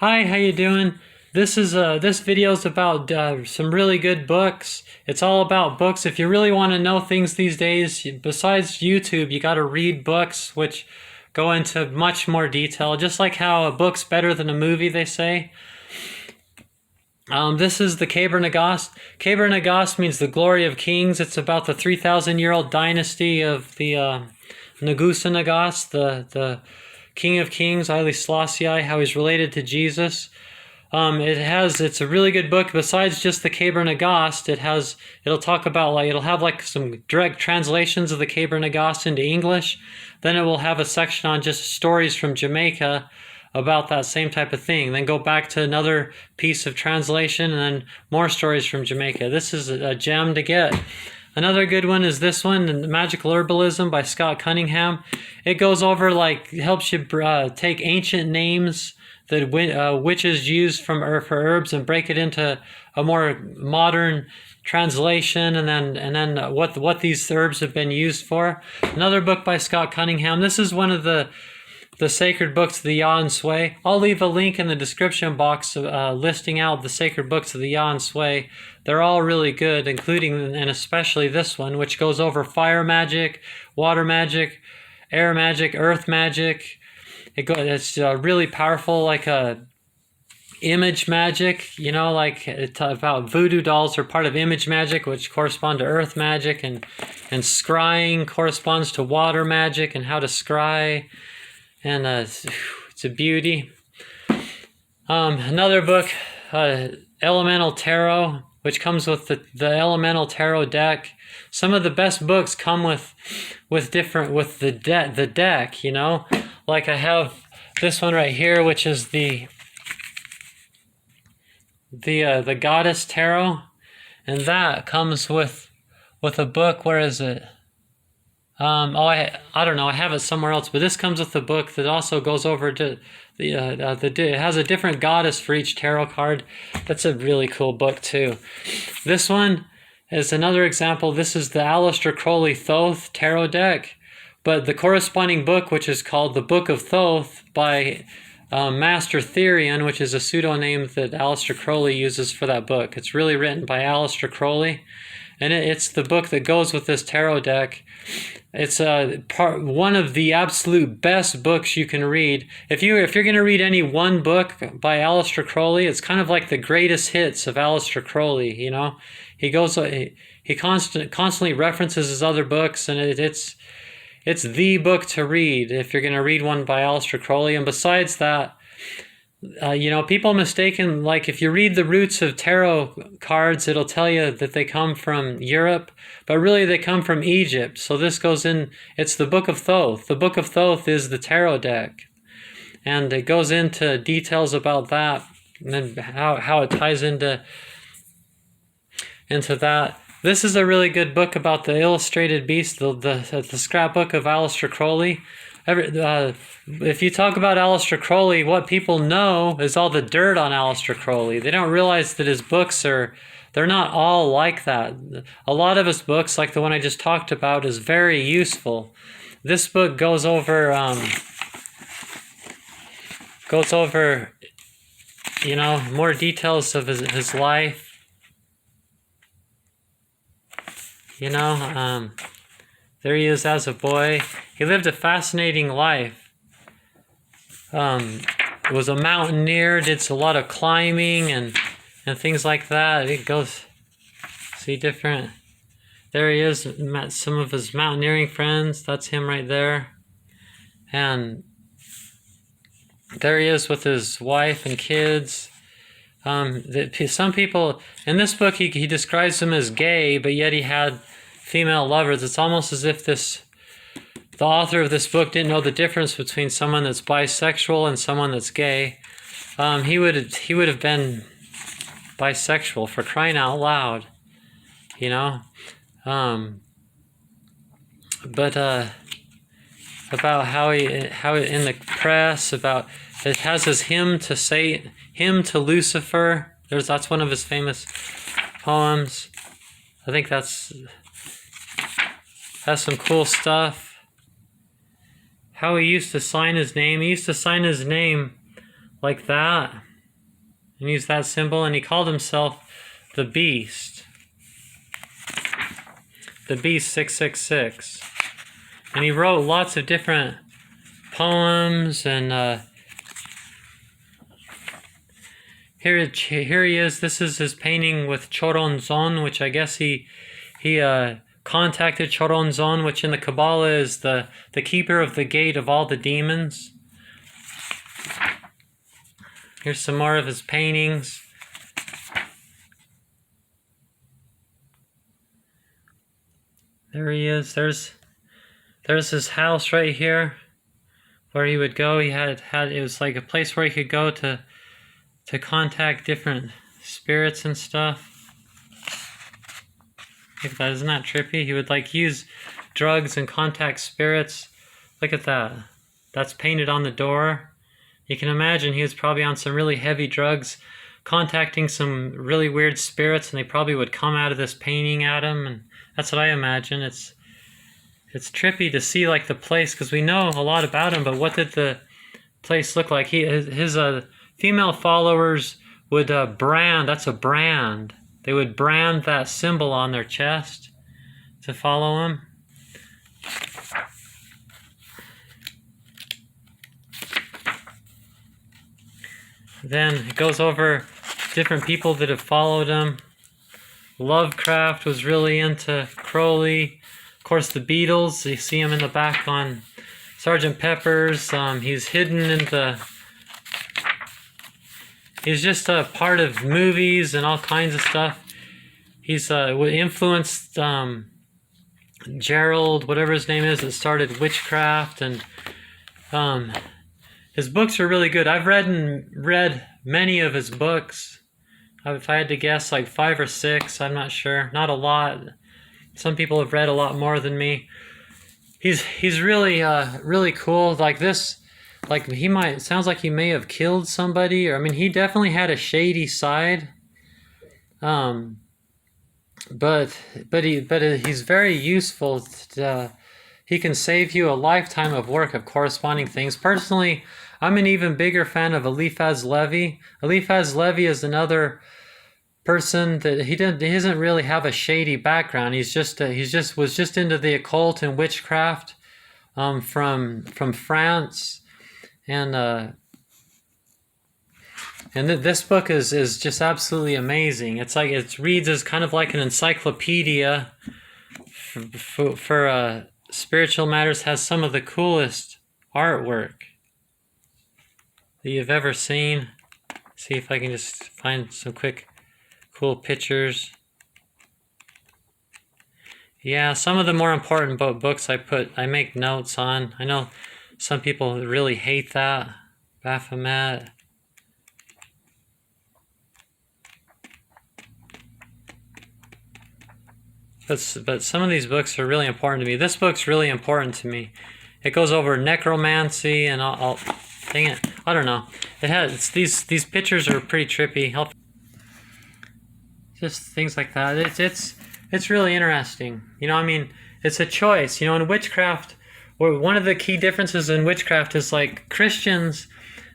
Hi, how you doing? This video is about some really good books. It's all about books. If you really want to know things these days, besides YouTube, you got to read books, which go into much more detail. Just like how a book's better than a movie, they say. This is the Kebra Nagast. Kebra Nagast means the glory of kings. It's about the 3,000-year-old dynasty of the Nagusa Nagast, the King of Kings, Haile Selassie, how he's related to Jesus. It's a really good book. Besides just the Kebra Nagast, it'll talk about, it'll have some direct translations of the Kebra Nagast into English. Then it will have a section on just stories from Jamaica about that same type of thing. Then go back to another piece of translation and then more stories from Jamaica. This is a gem to get. Another good one is this one, Magical Herbalism by Scott Cunningham. It goes over, helps you take ancient names that witches use for herbs and break it into a more modern translation, and then what these herbs have been used for. Another book by Scott Cunningham. This is one of the sacred books of the Yahensue. I'll leave a link in the description box listing out the sacred books of the Yahensue. They're all really good, including and especially this one, which goes over fire magic, water magic, air magic, earth magic. It's really powerful, image magic, it's about voodoo dolls are part of image magic, which correspond to earth magic, and scrying corresponds to water magic and how to scry. And it's a beauty. Another book, Elemental Tarot, which comes with the Elemental Tarot deck. Some of the best books come with the deck, Like I have this one right here, which is the Goddess Tarot, and that comes with a book. Where is it? I don't know. I have it somewhere else, but this comes with a book that also goes over to it has a different goddess for each tarot card. That's a really cool book too. This one is another example. This is the Aleister Crowley Thoth tarot deck, but the corresponding book, which is called the Book of Thoth by Master Therion, which is a pseudonym that Aleister Crowley uses for that book. It's really written by Aleister Crowley, and it's the book that goes with this tarot deck. It's one of the absolute best books you can read. If you're going to read any one book by Aleister Crowley, it's kind of like the greatest hits of Aleister Crowley. He constantly references his other books, and it's the book to read if you're going to read one by Aleister Crowley. And besides that, people mistaken, if you read the roots of tarot cards, it'll tell you that they come from Europe, but really they come from Egypt. So this goes in, it's the Book of Thoth. The Book of Thoth is the tarot deck, and it goes into details about that and how it ties into that. This is a really good book about the illustrated beast, the scrapbook of Aleister Crowley. If you talk about Aleister Crowley, what people know is all the dirt on Aleister Crowley. They don't realize that his books they're not all like that. A lot of his books, like the one I just talked about, is very useful. This book goes over more details of his life. There he is as a boy. He lived a fascinating life. Was a mountaineer, did a lot of climbing and things like that. It goes, see different. There he is, met some of his mountaineering friends. That's him right there. And there he is with his wife and kids. Some people, in this book, he describes him as gay, but yet he had female lovers. It's almost as if the author of this book didn't know the difference between someone that's bisexual and someone that's gay. He would have been bisexual, for crying out loud, But about how in the press about it has his hymn to Lucifer. That's one of his famous poems. I think has some cool stuff. How he used to sign his name. He used to sign his name like that. and used that symbol, and he called himself the Beast. The Beast 666. And he wrote lots of different poems, and here he is. This is his painting with Choronzon, which I guess he contacted Choronzon, which in the Kabbalah is the keeper of the gate of all the demons. Here's some more of his paintings. There he is. There's his house right here where he would go. He had it was like a place where he could go to contact different spirits and stuff. Look at that, isn't that trippy? He would like use drugs and contact spirits. Look at that. That's painted on the door. You can imagine he was probably on some really heavy drugs, contacting some really weird spirits, and they probably would come out of this painting at him, and that's what I imagine. It's trippy to see like the place, because we know a lot about him, but what did the place look like? His female followers would brand. That's a brand. They would brand that symbol on their chest to follow him. Then it goes over different people that have followed him. Lovecraft was really into Crowley. Of course, the Beatles. You see him in the back on Sgt. Pepper's. He's hidden in the... He's just a part of movies and all kinds of stuff. He's influenced Gerald, whatever his name is, that started witchcraft, and his books are really good. I've read many of his books. If I had to guess, like 5 or 6, I'm not sure. Not a lot. Some people have read a lot more than me. He's really really cool. Like this. Like sounds like he may have killed somebody, or I mean, he definitely had a shady side. But he's very useful. He can save you a lifetime of work of corresponding things. Personally, I'm an even bigger fan of Eliphaz Levi. Eliphaz Levi is another person that he doesn't really have a shady background. He was just into the occult and witchcraft, from France. And this book is just absolutely amazing. It's like it reads as kind of like an encyclopedia for spiritual matters. Has some of the coolest artwork that you've ever seen. See if I can just find some quick cool pictures. Yeah, some of the more important books I make notes on. I know some people really hate that. Baphomet. But some of these books are really important to me. This book's really important to me. It goes over necromancy and all. Dang it, I don't know. These pictures are pretty trippy. Just things like that. It's really interesting. You know, I mean, it's a choice. You know, in witchcraft, one of the key differences in witchcraft is like Christians,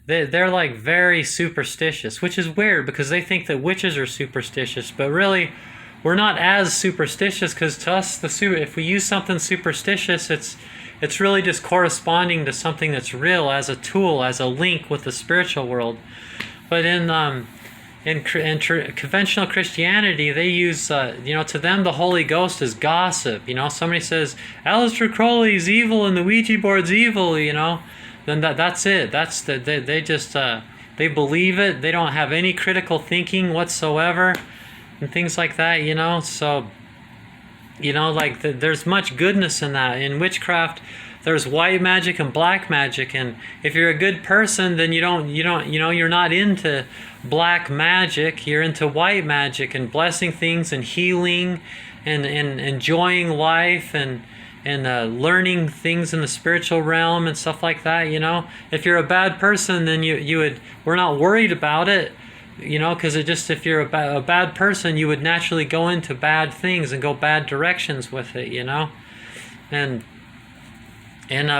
they're like very superstitious, which is weird because they think that witches are superstitious, but really we're not as superstitious, because to us, if we use something superstitious, it's really just corresponding to something that's real, as a tool, as a link with the spiritual world. But in conventional Christianity, they use, to them the Holy Ghost is gossip. You know, somebody says, Aleister Crowley's evil and the Ouija board's evil, you know, then that's it. They believe it. They don't have any critical thinking whatsoever and things like that, you know. So, you know, like there's much goodness in that. In witchcraft, there's white magic and black magic, and if you're a good person, then you're not into black magic. You're into white magic and blessing things and healing and enjoying life and learning things in the spiritual realm and stuff like that. You know, if you're a bad person, then we're not worried about it. You know, because if you're a bad person, you would naturally go into bad things and go bad directions with it. You know, and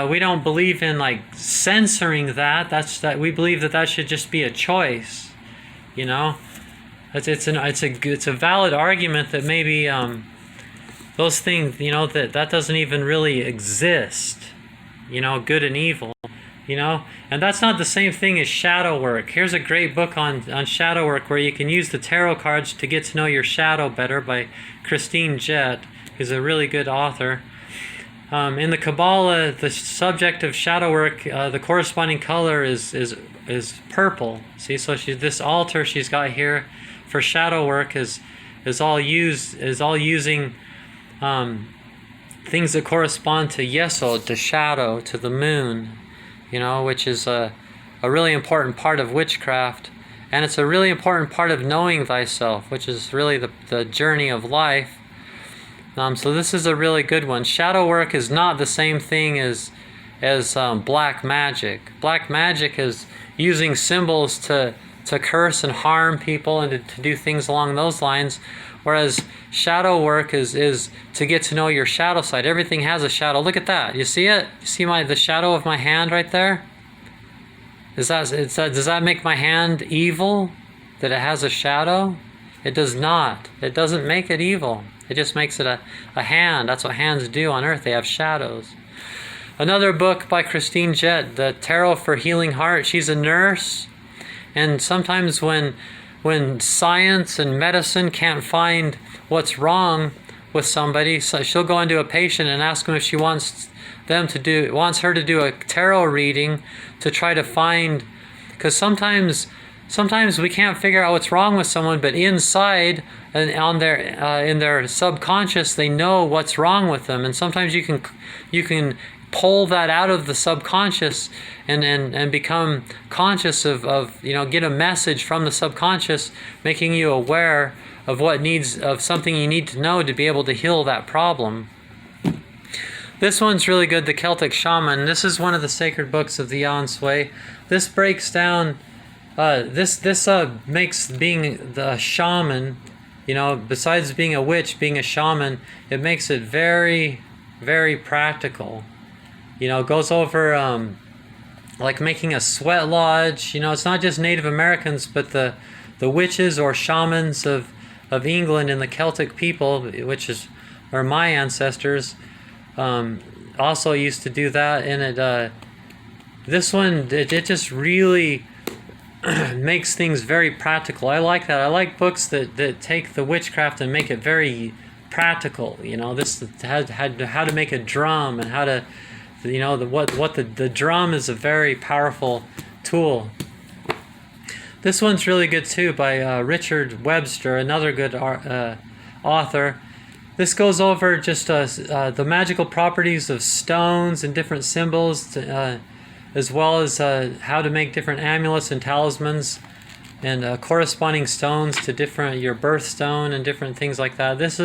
we don't believe in like censoring that. We believe that should just be a choice. You know, it's a valid argument that maybe those things, you know, that doesn't even really exist. You know, good and evil. You know, and that's not the same thing as shadow work. Here's a great book on shadow work where you can use the tarot cards to get to know your shadow better by Jette, who's a really good author. In the Kabbalah, the subject of shadow work, the corresponding color is purple. See, so this altar she's got here for shadow work is all using things that correspond to Yesod, to shadow, to the moon. You know, which is a really important part of witchcraft, and it's a really important part of knowing thyself, which is really the journey of life. So this is a really good one. Shadow work is not the same thing as black magic. Black magic is using symbols to curse and harm people and to do things along those lines, whereas shadow work is to get to know your shadow side. Everything has a shadow. Look at that. You see it? You see the shadow of my hand right there? Does that make my hand evil? That it has a shadow? It does not. It doesn't make it evil. It just makes it a hand. That's what hands do on earth. They have shadows. Another book by Jette, The Tarot for Healing Heart. She's a nurse. And sometimes when science and medicine can't find what's wrong with somebody, so she'll go into a patient and ask them if she wants her to do a tarot reading to try to find, because sometimes we can't figure out what's wrong with someone, but inside and in their subconscious they know what's wrong with them, and sometimes you can pull that out of the subconscious and become conscious of get a message from the subconscious making you aware of something you need to know to be able to heal that problem. This one's really good, The Celtic Shaman. This is one of the sacred books of the Yahensue. This breaks down this makes being the shaman, besides being a witch, being a shaman, it makes it very, very practical. It goes over like making a sweat lodge. It's not just Native Americans, but the witches or shamans of England and the Celtic people, which are my ancestors, also used to do that. And this one, it just really makes things very practical. I like that. I like books that take the witchcraft and make it very practical. This how to make a drum and how to, the drum is a very powerful tool. This one's really good too, by Richard Webster, another good author. This goes over just the magical properties of stones and different symbols, as well as how to make different amulets and talismans and corresponding stones to your birthstone and different things like that. This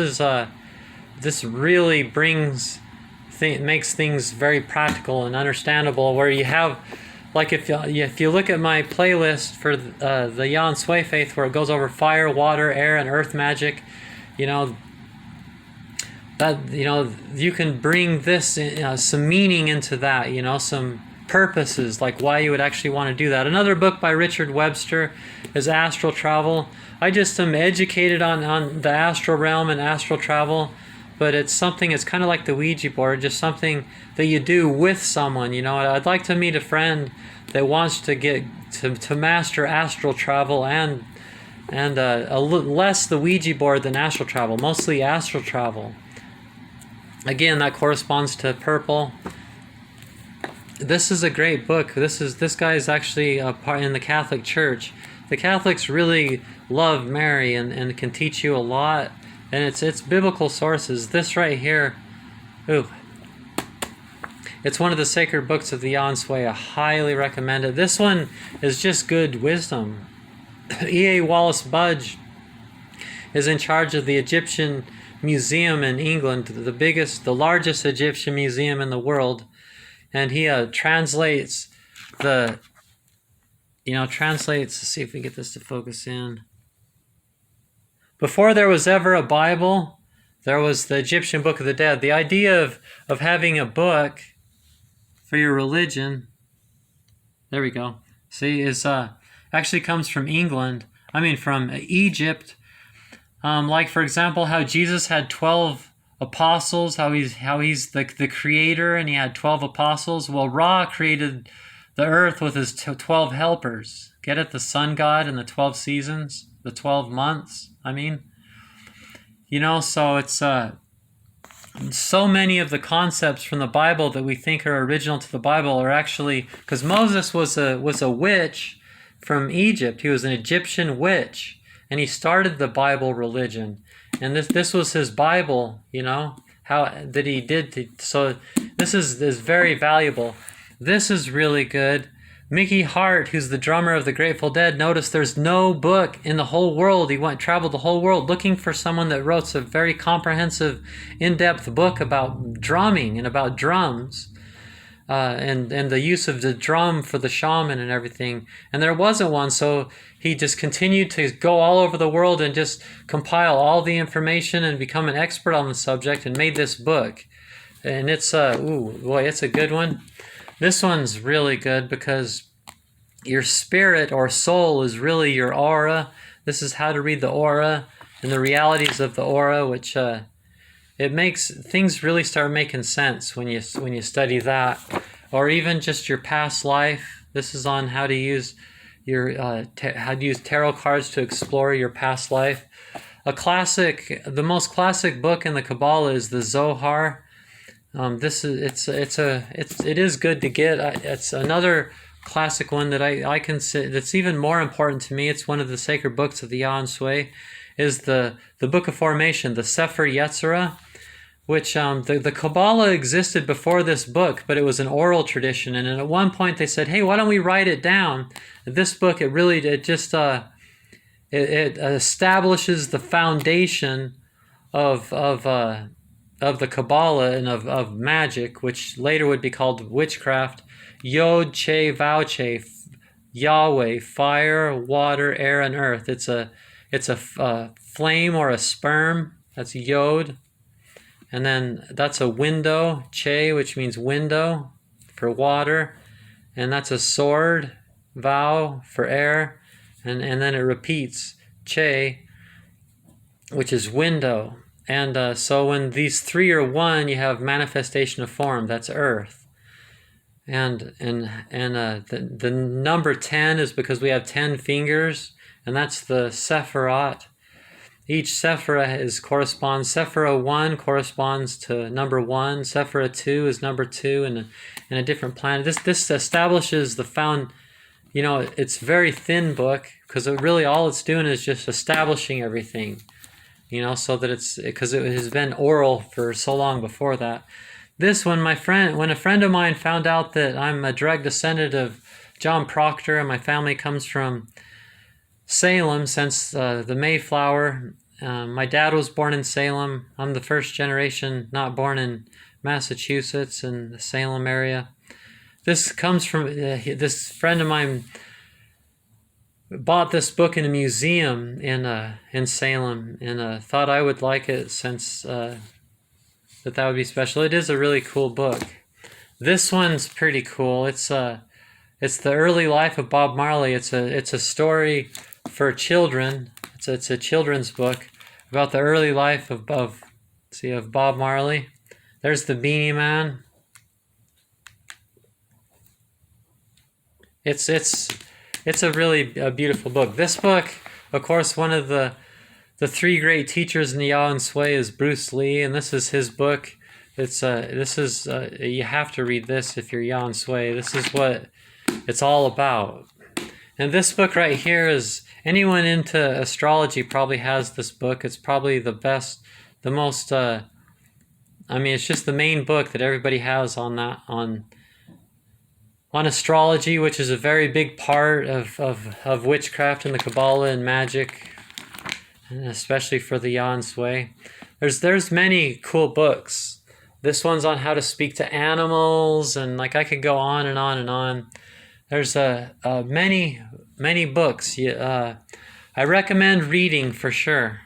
really makes things very practical and understandable, where you have, like if you look at my playlist for the Yahensue faith, where it goes over fire, water, air, and earth magic, you can bring this some meaning into that, some purposes, like why you would actually want to do that. Another book by Richard Webster is Astral Travel. I just am educated on the astral realm and astral travel, but it's kind of like the Ouija board, just something that you do with someone. I'd like to meet a friend that wants to get to master astral travel and less the Ouija board than astral travel, mostly astral travel. Again, that corresponds to purple. This is a great book. This guy is actually a part in the Catholic Church. The Catholics really love Mary and can teach you a lot, and it's biblical sources. This right here, it's one of the sacred books of the Yahensue. I highly recommend it. This one is just good wisdom. E.A. Wallace Budge is in charge of the Egyptian Museum in England, the largest Egyptian museum in the world, and he translates let's see if we get this to focus in. Before there was ever a Bible, there was the Egyptian Book of the Dead. The idea of having a book for your religion, there we go, see, is actually comes from England. from Egypt. Like, for example, how Jesus had 12 apostles, how he's the creator and he had 12 apostles. Well, Ra created the earth with his 12 helpers. Get it? The sun god and the 12 seasons, the 12 months. So it's so many of the concepts from the Bible that we think are original to the Bible are actually, because Moses was a witch from Egypt. He was an Egyptian witch, and he started the Bible religion. And this was his Bible, how that he did. So this is very valuable. This is really good. Mickey Hart, who's the drummer of the Grateful Dead, noticed there's no book in the whole world. He traveled the whole world looking for someone that wrote a very comprehensive, in-depth book about drumming and about drums, and the use of the drum for the shaman and everything. And there wasn't one, so he just continued to go all over the world and just compile all the information and become an expert on the subject and made this book. And it's it's a good one. This one's really good because your spirit or soul is really your aura. This is how to read the aura and the realities of the aura, which it makes things really start making sense when you study that. Or even just your past life. This is on how to use how to use tarot cards to explore your past life. The most classic book in the Kabbalah is the Zohar. It is good to get. It's another classic one that I consider that's even more important to me. It's one of the sacred books of the Yahensue, is the Book of Formation, the Sefer Yetzirah, which the Kabbalah existed before this book, but it was an oral tradition. And at one point they said, "Hey, why don't we write it down?" This book, it establishes the foundation of the Kabbalah and of magic, which later would be called witchcraft. Yod, Che, Vau, Che, Yahweh, fire, water, air, and earth. It's a flame or a sperm. That's Yod. And then that's a window, Che, which means window for water. And that's a sword, Vau, for air. And then it repeats, Che, which is window. And so when these three are one, you have manifestation of form. That's earth. And the number 10 is because we have 10 fingers, and that's the Sephirot. Each Sephirah corresponds. Sephirah 1 corresponds to number 1. Sephirah 2 is number 2 in a different planet. This establishes the it's a very thin book because all it's doing is just establishing everything. So that because it has been oral for so long before that. This one, when a friend of mine found out that I'm a direct descendant of John Proctor and my family comes from Salem since the Mayflower. My dad was born in Salem. I'm the first generation not born in Massachusetts in the Salem area. This comes from this friend of mine bought this book in a museum in Salem and thought I would like it since that would be special. It is a really cool book. This one's pretty cool. It's the early life of Bob Marley. It's a story for children. It's a children's book about the early life of Bob Marley. There's the Beanie Man. It's a really beautiful book. This book, of course, one of the three great teachers in the Yahensue is Bruce Lee, and this is his book. You have to read this if you're Yahensue. This is what it's all about. And this book right here is, anyone into astrology probably has this book. It's probably the best, the most, it's just the main book that everybody has on astrology, which is a very big part of witchcraft and the Kabbalah and magic, and especially for the Yahensue. There's many cool books. This one's on how to speak to animals, and I could go on and on and on. There's many books. I recommend reading for sure.